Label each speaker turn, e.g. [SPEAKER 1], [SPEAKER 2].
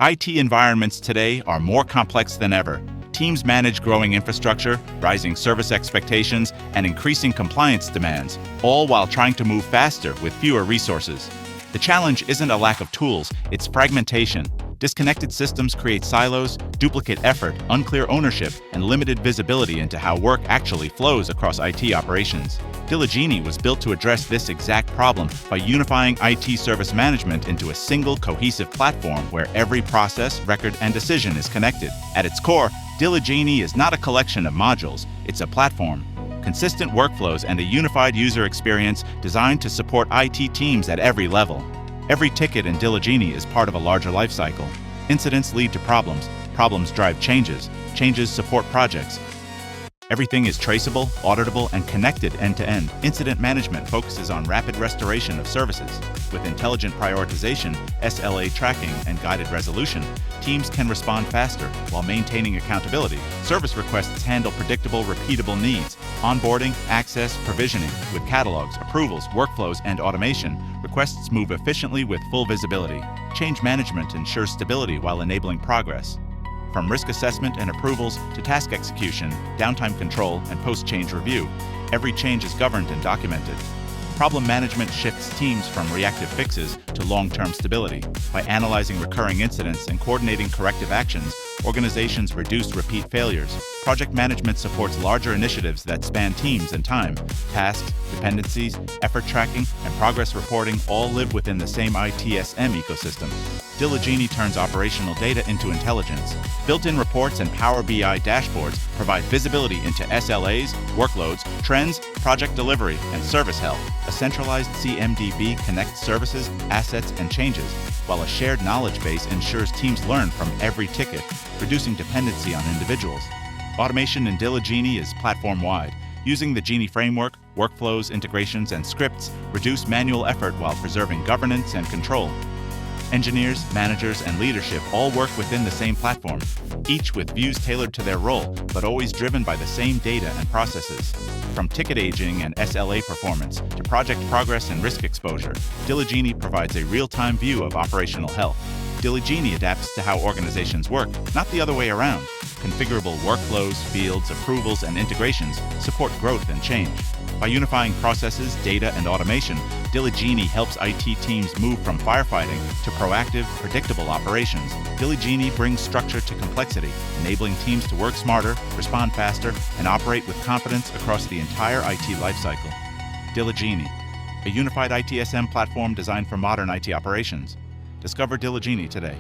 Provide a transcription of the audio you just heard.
[SPEAKER 1] IT environments today are more complex than ever. Teams manage growing infrastructure, rising service expectations, and increasing compliance demands, all while trying to move faster with fewer resources. The challenge isn't a lack of tools, it's fragmentation. Disconnected systems create silos, duplicate effort, unclear ownership, and limited visibility into how work actually flows across IT operations. DiliGenie was built to address this exact problem by unifying IT service management into a single cohesive platform where every process, record, and decision is connected. At its core, DiliGenie is not a collection of modules, it's a platform. Consistent workflows and a unified user experience designed to support IT teams at every level. Every ticket in DiliGenie is part of a larger lifecycle. Incidents lead to problems, problems drive changes, changes support projects. Everything is traceable, auditable, and connected end-to-end. Incident management focuses on rapid restoration of services. With intelligent prioritization, SLA tracking, and guided resolution, teams can respond faster while maintaining accountability. Service requests handle predictable, repeatable needs. Onboarding, access, provisioning. With catalogs, approvals, workflows, and automation, requests move efficiently with full visibility. Change management ensures stability while enabling progress. From risk assessment and approvals to task execution, downtime control, and post-change review, every change is governed and documented. Problem management shifts teams from reactive fixes to long-term stability. By analyzing recurring incidents and coordinating corrective actions, organizations reduce repeat failures. Project management supports larger initiatives that span teams and time. Tasks, dependencies, effort tracking, and progress reporting all live within the same ITSM ecosystem. DiliGenie turns operational data into intelligence. Built-in reports and Power BI dashboards provide visibility into SLAs, workloads, trends, project delivery, and service health. A centralized CMDB connects services, assets, and changes, while a shared knowledge base ensures teams learn from every ticket, reducing dependency on individuals. Automation in DiliGenie is platform-wide. Using the Genie framework, workflows, integrations, and scripts reduce manual effort while preserving governance and control. Engineers, managers, and leadership all work within the same platform, each with views tailored to their role, but always driven by the same data and processes. From ticket aging and SLA performance to project progress and risk exposure, DiliGenie provides a real-time view of operational health. DiliGenie adapts to how organizations work, not the other way around. Configurable workflows, fields, approvals, and integrations support growth and change. By unifying processes, data, and automation, DiliGenie helps IT teams move from firefighting to proactive, predictable operations. DiliGenie brings structure to complexity, enabling teams to work smarter, respond faster, and operate with confidence across the entire IT lifecycle. DiliGenie, a unified ITSM platform designed for modern IT operations. Discover DiliGenie today.